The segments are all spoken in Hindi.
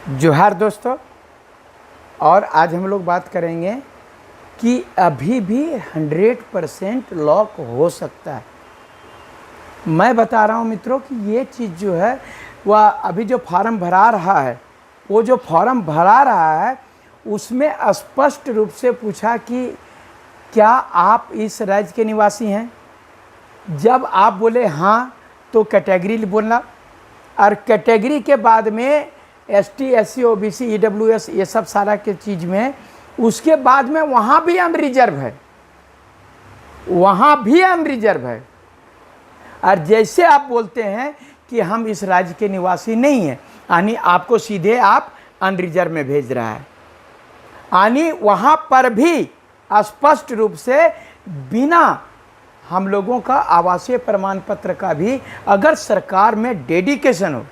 जोहार दोस्तों। और आज हम लोग बात करेंगे कि अभी भी 100% लॉक हो सकता है। मैं बता रहा हूँ मित्रों कि ये चीज़ जो है वह अभी जो फॉर्म भरा रहा है, वो जो फॉर्म भरा रहा है उसमें स्पष्ट रूप से पूछा कि क्या आप इस राज्य के निवासी हैं। जब आप बोले हाँ तो कैटेगरी बोलना, और कैटेगरी के बाद में ST SC OBC EWS ये सब सारा के चीज़ में, उसके बाद में वहाँ भी अनरिजर्व है, वहाँ भी अनरिजर्व है। और जैसे आप बोलते हैं कि हम इस राज्य के निवासी नहीं हैं, यानी आपको सीधे आप अनरिजर्व में भेज रहा है। यानी वहाँ पर भी स्पष्ट रूप से बिना हम लोगों का आवासीय प्रमाण पत्र का भी अगर सरकार में डेडिकेशन हो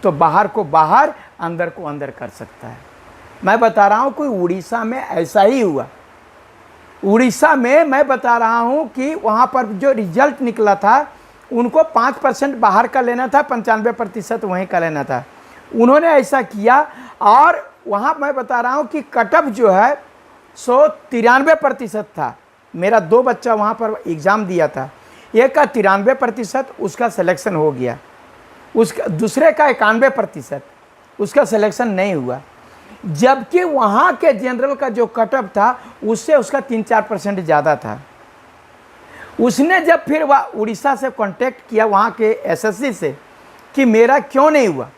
तो बाहर को बाहर, अंदर को अंदर कर सकता है। मैं बता रहा हूँ कोई उड़ीसा में ऐसा ही हुआ। उड़ीसा में मैं बता रहा हूँ कि वहाँ पर जो रिजल्ट निकला था उनको 5% बाहर का लेना था, 95% वहीं का लेना था। उन्होंने ऐसा किया और वहाँ मैं बता रहा हूँ कि कटअप जो है 193% था। मेरा 2 बच्चा वहाँ पर एग्ज़ाम दिया था, एक का 93% उसका सिलेक्शन हो गया, उसका दूसरे का 91% उसका सिलेक्शन नहीं हुआ। जबकि वहाँ के जनरल का जो कटअप था उससे उसका 3-4% ज़्यादा था। उसने जब फिर वह उड़ीसा से कांटेक्ट किया वहाँ के SSC से कि मेरा क्यों नहीं हुआ,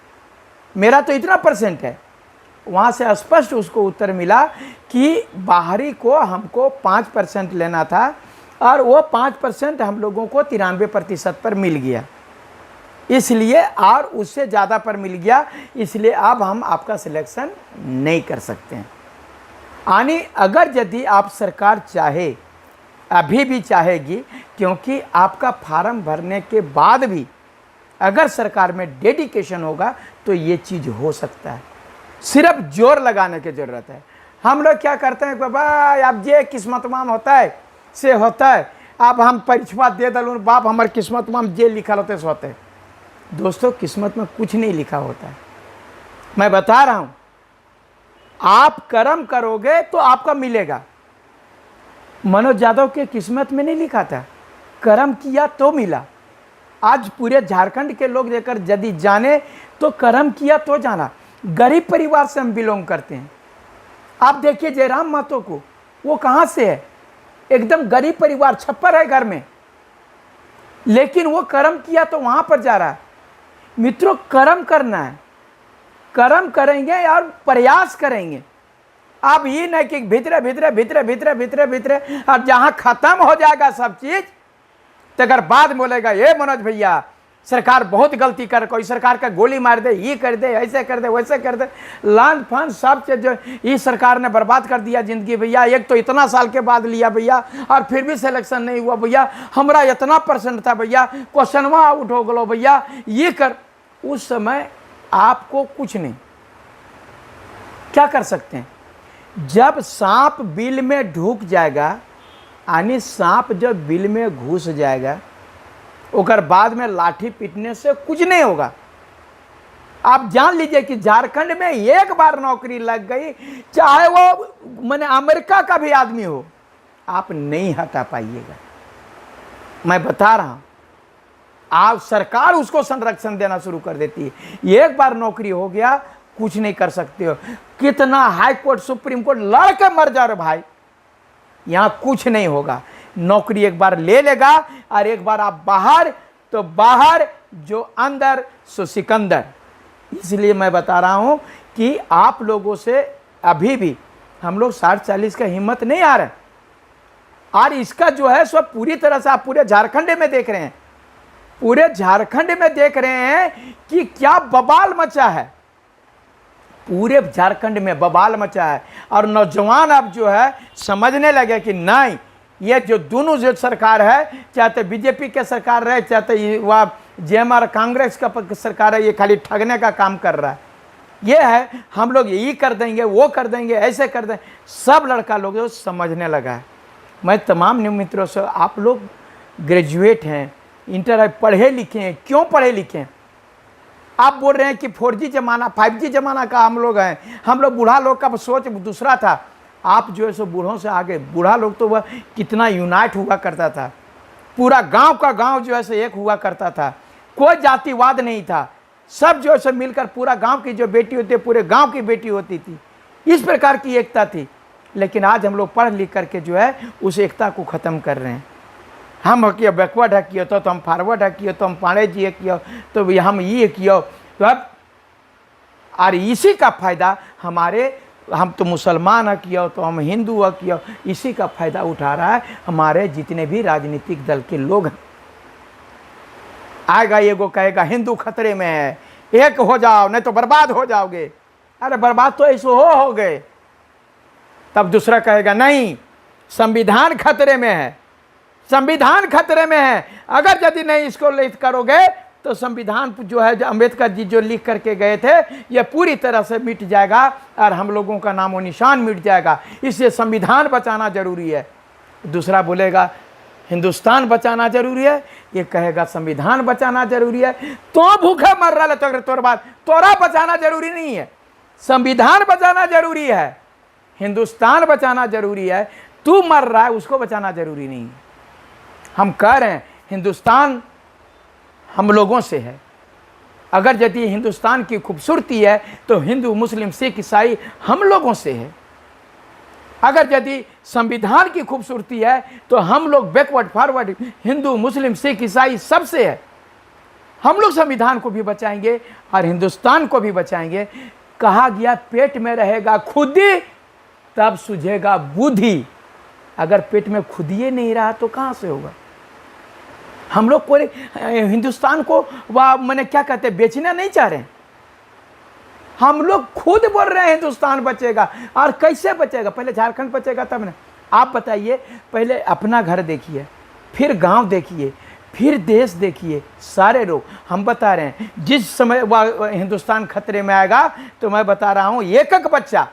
मेरा तो इतना परसेंट है, वहाँ से स्पष्ट उसको उत्तर मिला कि बाहरी को हमको 5% लेना था और वो 5% हम लोगों को 93% पर मिल गया, इसलिए और उससे ज़्यादा पर मिल गया, इसलिए अब हम आपका सिलेक्शन नहीं कर सकते हैं। यानी अगर यदि आप सरकार चाहे, अभी भी चाहेगी, क्योंकि आपका फार्म भरने के बाद भी अगर सरकार में डेडिकेशन होगा तो ये चीज़ हो सकता है। सिर्फ जोर लगाने की ज़रूरत है। हम लोग क्या करते हैं, बाबा अब ये किस्मतमान होता है से होता है, अब हम परीक्षा दे दलूँ, बाप हमारे किस्मत में जे लिखा होते से होते। दोस्तों किस्मत में कुछ नहीं लिखा होता है। मैं बता रहा हूँ, आप कर्म करोगे तो आपका मिलेगा। मनोज यादव के किस्मत में नहीं लिखा था, कर्म किया तो मिला। आज पूरे झारखंड के लोग लेकर यदि जाने तो कर्म किया तो जाना। गरीब परिवार से हम बिलोंग करते हैं। आप देखिए जयराम महतो को, वो कहाँ से है, एकदम गरीब परिवार, छप्पर है घर में, लेकिन वो कर्म किया तो वहाँ पर जा रहा है। मित्रों कर्म करना है, कर्म करेंगे और प्रयास करेंगे। अब ये नहीं कि भीतरे भीतरे भीतरे भीतरे भीतरे भीतरे और जहाँ खत्म हो जाएगा सब चीज़ तो अगर बाद में बोलेगा ये मनोज भैया सरकार बहुत गलती कर, कोई सरकार का गोली मार दे, ये कर दे, ऐसे कर दे, वैसे कर दे, लान फान सब चीज जो इस सरकार ने बर्बाद कर दिया जिंदगी भैया। एक तो इतना साल के बाद लिया भैया और फिर भी सिलेक्शन नहीं हुआ भैया, हमारा इतना परसेंट था भैया, क्वेश्चनवा आउट हो गलो भैया, ये कर। उस समय आपको कुछ नहीं, क्या कर सकते हैं। जब सांप बिल में ढुक जाएगा, यानी सांप जब बिल में घुस जाएगा, ओकर बाद में लाठी पीटने से कुछ नहीं होगा। आप जान लीजिए कि झारखंड में एक बार नौकरी लग गई, चाहे वो माने अमेरिका का भी आदमी हो, आप नहीं हटा पाइएगा। मैं बता रहा हूं, आप सरकार उसको संरक्षण देना शुरू कर देती है। एक बार नौकरी हो गया कुछ नहीं कर सकते हो। कितना हाई कोर्ट सुप्रीम कोर्ट लड़ के मर जा रहे भाई, यहां कुछ नहीं होगा। नौकरी एक बार ले लेगा और एक बार आप बाहर तो बाहर, जो अंदर सो सिकंदर। इसलिए मैं बता रहा हूं कि आप लोगों से अभी भी हम लोग 60-40 का हिम्मत नहीं आ रहे, और इसका जो है सो पूरी तरह से आप पूरे झारखंड में देख रहे हैं, पूरे झारखंड में देख रहे हैं कि क्या बवाल मचा है। पूरे झारखंड में बवाल मचा है और नौजवान अब जो है समझने लगे कि नहीं, ये जो दोनों जो सरकार है, चाहे तो बीजेपी के सरकार रहे, चाहे तो वह JMR कांग्रेस का सरकार है, ये खाली ठगने का काम कर रहा है। ये है हम लोग यही कर देंगे, वो कर देंगे, ऐसे कर देंगे। सब लड़का लोग जो समझने लगा है। मैं तमाम न्यू मित्रों से, आप लोग ग्रेजुएट हैं, इंटर पढ़े लिखे हैं, क्यों पढ़े लिखे हैं, आप बोल रहे हैं कि 4G ज़माना 5G ज़माना का हम लोग हैं, हम लोग बूढ़ा लोग का सोच दूसरा था। आप जो है सो बूढ़ों से आगे, बूढ़ा लोग तो वह कितना यूनाइट हुआ करता था, पूरा गांव का गांव जो है सो एक हुआ करता था, कोई जातिवाद नहीं था, सब जो है सो मिलकर पूरा गांव की जो बेटी होती है पूरे गांव की बेटी होती थी, इस प्रकार की एकता थी। लेकिन आज हम लोग पढ़ लिख करके जो है उस एकता को ख़त्म कर रहे हैं। हम हकियो बैकवर्ड हकियो तो हम फॉरवर्ड हकियो तो हम पाड़े जी कियो तो हम ये कियो तो अब, और इसी का फ़ायदा हमारे, हम तो मुसलमान हकियो तो हम हिंदू हकियो, इसी का फ़ायदा उठा रहा है हमारे जितने भी राजनीतिक दल के लोग हैं। आएगा एगो कहेगा हिंदू खतरे में है, एक हो जाओ नहीं तो बर्बाद हो जाओगे। अरे बर्बाद तो ऐसे हो गए। तब दूसरा कहेगा नहीं संविधान खतरे में है, संविधान खतरे में है, अगर यदि नहीं इसको लिख करोगे तो संविधान जो है जो अम्बेडकर जी जो लिख करके गए थे ये पूरी तरह से मिट जाएगा और हम लोगों का नामो निशान मिट जाएगा, इसलिए संविधान बचाना जरूरी है। दूसरा बोलेगा हिंदुस्तान बचाना जरूरी है, ये कहेगा संविधान बचाना जरूरी है। तो भूखे मर रहा है तो तोर बात, तोरा बचाना जरूरी नहीं है, संविधान बचाना जरूरी है, हिंदुस्तान बचाना जरूरी है। तू मर रहा है उसको बचाना जरूरी नहीं है। हम कह रहे हैं हिंदुस्तान हम लोगों से है। अगर यदि हिंदुस्तान की खूबसूरती है तो हिंदू मुस्लिम सिख ईसाई हम लोगों से है। अगर यदि संविधान की खूबसूरती है तो हम लोग बैकवर्ड फॉरवर्ड हिंदू मुस्लिम सिख ईसाई सबसे है। हम लोग संविधान को भी बचाएंगे और हिंदुस्तान को भी बचाएंगे। कहा गया पेट में रहेगा खुदी तब सूझेगा बुद्धि। अगर पेट में खुदिए नहीं रहा तो कहाँ से होगा। हम लोग पूरे हिंदुस्तान को वह मैंने क्या कहते हैं बेचना नहीं चाह रहे हैं। हम लोग खुद बोल रहे हैं हिंदुस्तान बचेगा। और कैसे बचेगा, पहले झारखंड बचेगा तब ना। आप बताइए, पहले अपना घर देखिए, फिर गांव देखिए, फिर देश देखिए, सारे लोग हम बता रहे हैं जिस समय वह हिंदुस्तान खतरे में आएगा तो मैं बता रहा हूँ एक एक बच्चा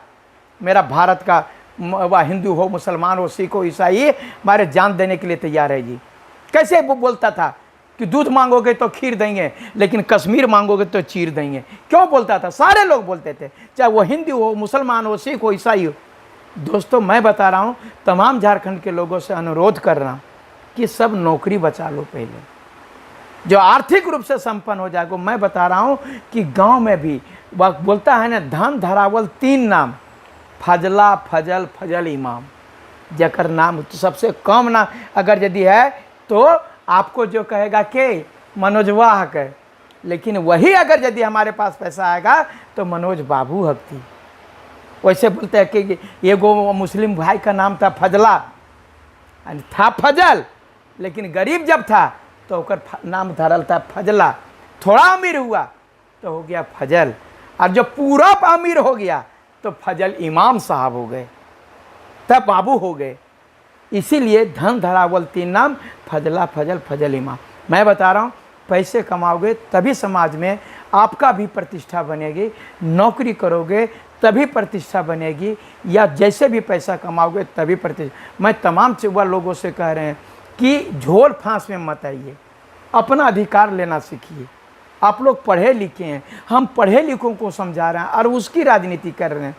मेरा भारत का, वह हिंदू हो मुसलमान हो सिख हो ईसाई, हमारे जान देने के लिए तैयार है जी। कैसे वो बोलता था कि दूध मांगोगे तो खीर देंगे लेकिन कश्मीर मांगोगे तो चीर देंगे। क्यों बोलता था, सारे लोग बोलते थे, चाहे वो हिंदू हो मुसलमान हो सिख हो ईसाई हो। दोस्तों मैं बता रहा हूँ तमाम झारखंड के लोगों से अनुरोध कर रहा हूँ कि सब नौकरी बचा लो, पहले जो आर्थिक रूप से संपन्न हो जाएगा। मैं बता रहा हूँ कि गाँव में भी वह बोलता है ना धन धरावल 3 नाम, फजला फजल फजल इमाम, जकर नाम तो सबसे कम नाम अगर यदि है तो आपको जो कहेगा कि मनोजवा हक है, लेकिन वही अगर यदि हमारे पास पैसा आएगा तो मनोज बाबू हक थी। वैसे बोलते हैं कि एगो मुस्लिम भाई का नाम था फजला, था फजल, लेकिन गरीब जब था तो ओकर नाम धरल था फजला। थोड़ा अमीर हुआ तो हो गया फजल, और जब पूरा अमीर हो गया तो फजल इमाम साहब हो गए, तब बाबू हो गए। इसीलिए धन धरावल 3 नाम, फजला फजल फजल इमाम। मैं बता रहा हूँ पैसे कमाओगे तभी समाज में आपका भी प्रतिष्ठा बनेगी, नौकरी करोगे तभी प्रतिष्ठा बनेगी, या जैसे भी पैसा कमाओगे तभी प्रतिष्ठा। मैं तमाम वह लोगों से कह रहे हैं कि झोल फांस में मत आइए, अपना अधिकार लेना सीखिए। आप लोग पढ़े लिखे हैं, हम पढ़े लिखों को समझा रहे हैं और उसकी राजनीति कर रहे हैं।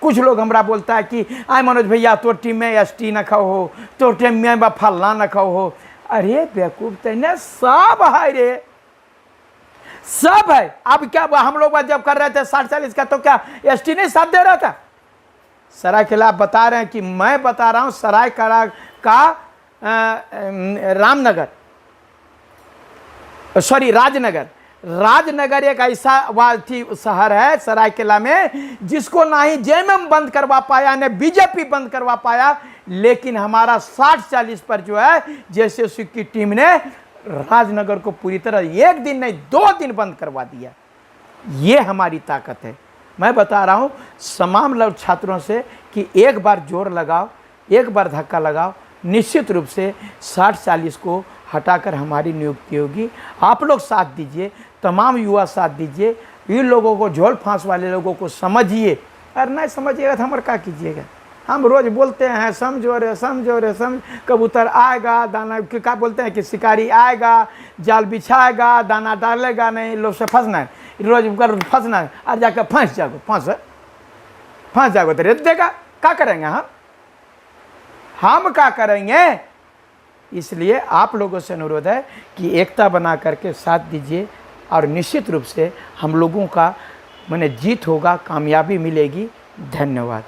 कुछ लोग हमरा बोलता है कि आय मनोज भैया तो टीम में एसटी न खाओ हो, तो टीम में फल्ला न खाओ हो। अरे बेवकूफ तेने सब है रे, सब है। अब क्या हम लोग जब कर रहे थे 60-40 का तो क्या एसटी नहीं साथ दे रहा था। सरायकेला बता रहे हैं कि मैं बता रहा हूँ सरायकेला का रामनगर सॉरी राजनगर एक ऐसा शहर है सरायकेला में जिसको ना ही जेएमएम बंद करवा पाया न बीजेपी बंद करवा पाया, लेकिन हमारा 60-40 पर जो है जेएसयू की टीम ने राजनगर को पूरी तरह 1 दिन नहीं 2 दिन बंद करवा दिया। ये हमारी ताकत है। मैं बता रहा हूँ तमाम लोग छात्रों से कि एक बार जोर लगाओ, एक बार धक्का लगाओ, निश्चित रूप से 60-40 को हटाकर हमारी नियुक्ति होगी। आप लोग साथ दीजिए, तमाम युवा साथ दीजिए, इन लोगों को झोल फांस वाले लोगों को समझिए। और नहीं समझिएगा तो हमारे क्या कीजिएगा। हम रोज़ बोलते हैं समझो रे समझो रे समझ, कबूतर आएगा दाना क्या बोलते हैं कि शिकारी आएगा जाल बिछाएगा दाना डालेगा नहीं, लोग से फंसना है। रोज फंसना, और जाकर फंस जाओ, फंस जाओ तो रेत देगा, क्या करेंगे हम क्या करेंगे। इसलिए आप लोगों से अनुरोध है कि एकता बना करके साथ दीजिए, और निश्चित रूप से हम लोगों का माने जीत होगा, कामयाबी मिलेगी। धन्यवाद।